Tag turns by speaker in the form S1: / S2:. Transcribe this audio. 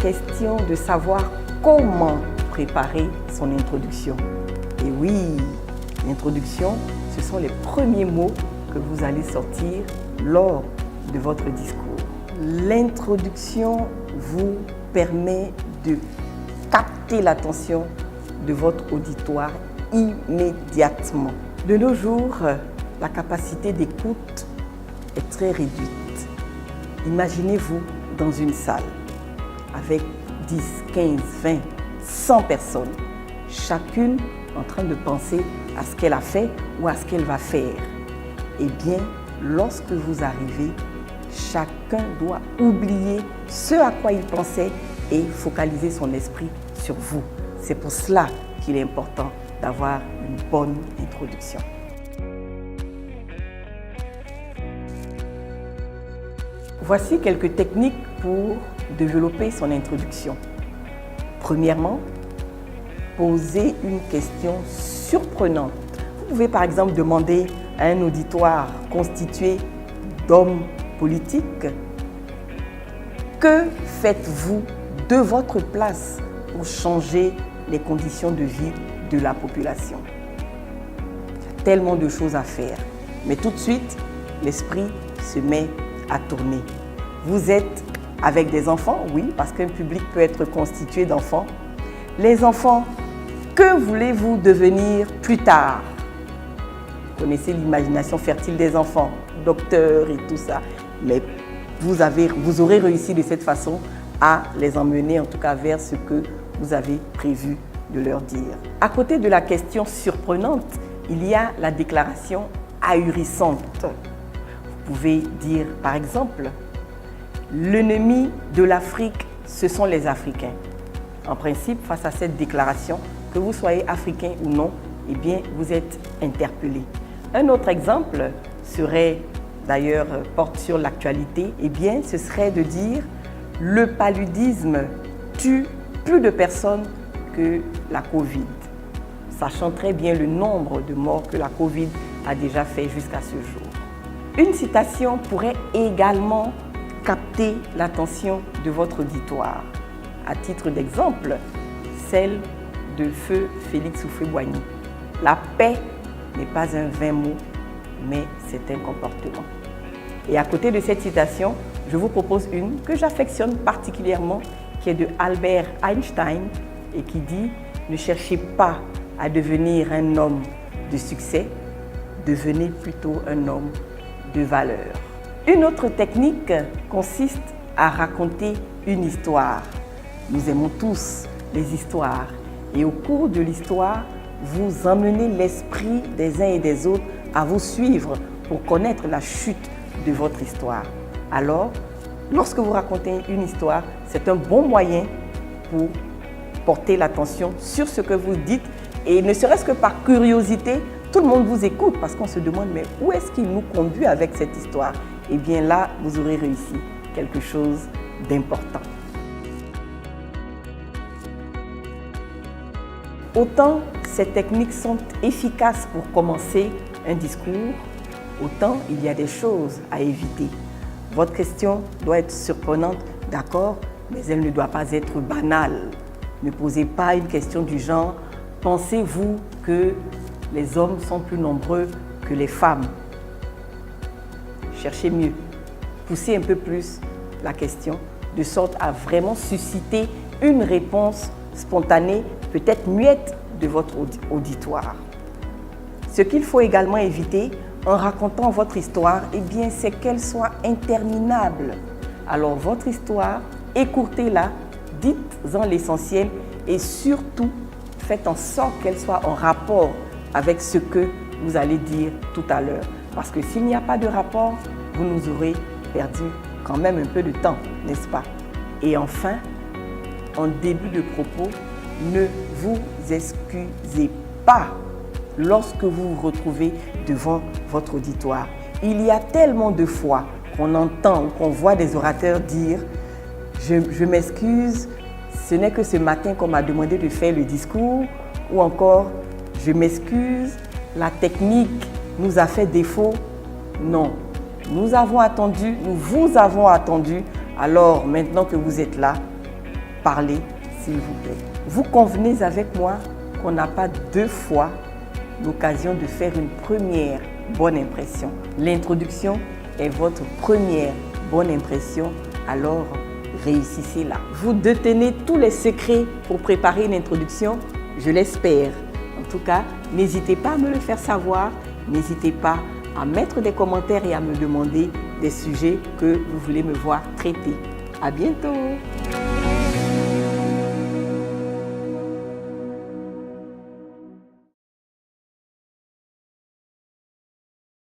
S1: question de savoir comment préparer son introduction. Et oui, l'introduction, ce sont les premiers mots que vous allez sortir lors de votre discours. L'introduction vous permet de capter l'attention de votre auditoire immédiatement. De nos jours, la capacité d'écoute est très réduite. Imaginez-vous dans une salle avec 10, 15, 20, 100 personnes, chacune en train de penser à ce qu'elle a fait ou à ce qu'elle va faire. Eh bien, lorsque vous arrivez, chacun doit oublier ce à quoi il pensait et focaliser son esprit sur vous. C'est pour cela qu'il est important d'avoir une bonne introduction. Voici quelques techniques pour développer son introduction. Premièrement, posez une question surprenante. Vous pouvez par exemple demander à un auditoire constitué d'hommes politiques: que faites-vous de votre place pour changer les conditions de vie de la population? Il y a tellement de choses à faire, mais tout de suite, l'esprit se met à tourner. Vous êtes avec des enfants, oui, parce qu'un public peut être constitué d'enfants. Les enfants, que voulez-vous devenir plus tard? Vous connaissez l'imagination fertile des enfants, docteurs et tout ça, mais vous aurez réussi de cette façon à les emmener en tout cas vers ce que vous avez prévu de leur dire. À côté de la question surprenante, il y a la déclaration ahurissante. Vous pouvez dire par exemple: l'ennemi de l'Afrique, ce sont les Africains. En principe, face à cette déclaration, que vous soyez africain ou non, eh bien, vous êtes interpellé. Un autre exemple serait, d'ailleurs, porte sur l'actualité, eh bien, ce serait de dire: le paludisme tue plus de personnes que la Covid, sachant très bien le nombre de morts que la Covid a déjà fait jusqu'à ce jour. Une citation pourrait également capter l'attention de votre auditoire. À titre d'exemple, celle de feu Félix Houphouët-Boigny. La paix n'est pas un vain mot, mais c'est un comportement. Et à côté de cette citation, je vous propose une que j'affectionne particulièrement, qui est de Albert Einstein et qui dit: ne cherchez pas à devenir un homme de succès, devenez plutôt un homme de valeur. Une autre technique consiste à raconter une histoire. Nous aimons tous les histoires et au cours de l'histoire, vous emmenez l'esprit des uns et des autres à vous suivre pour connaître la chute de votre histoire. Alors, lorsque vous racontez une histoire, c'est un bon moyen pour porter l'attention sur ce que vous dites et ne serait-ce que par curiosité, tout le monde vous écoute parce qu'on se demande: mais où est-ce qu'il nous conduit avec cette histoire? Eh bien là, vous aurez réussi quelque chose d'important. Autant ces techniques sont efficaces pour commencer un discours, autant il y a des choses à éviter. Votre question doit être surprenante, d'accord, mais elle ne doit pas être banale. Ne posez pas une question du genre: pensez-vous que les hommes sont plus nombreux que les femmes? Cherchez mieux. Poussez un peu plus la question, de sorte à vraiment susciter une réponse spontanée, peut-être muette, de votre auditoire. Ce qu'il faut également éviter en racontant votre histoire, eh bien, c'est qu'elle soit interminable. Alors, votre histoire, écourtez-la, dites-en l'essentiel et surtout, faites en sorte qu'elle soit en rapport avec ce que vous allez dire tout à l'heure. Parce que s'il n'y a pas de rapport, vous nous aurez perdu quand même un peu de temps, n'est-ce pas? Et enfin, en début de propos, ne vous excusez pas lorsque vous vous retrouvez devant votre auditoire. Il y a tellement de fois qu'on entend ou qu'on voit des orateurs dire: je m'excuse, ce n'est que ce matin qu'on m'a demandé de faire le discours, ou encore: je m'excuse, la technique nous a fait défaut. Non, nous avons attendu, nous vous avons attendu. Alors maintenant que vous êtes là, parler, s'il vous plaît. Vous convenez avec moi qu'on n'a pas deux fois l'occasion de faire une première bonne impression. L'introduction est votre première bonne impression, alors réussissez-la. Vous détenez tous les secrets pour préparer une introduction, je l'espère. En tout cas, n'hésitez pas à me le faire savoir, n'hésitez pas à mettre des commentaires et à me demander des sujets que vous voulez me voir traiter. À bientôt!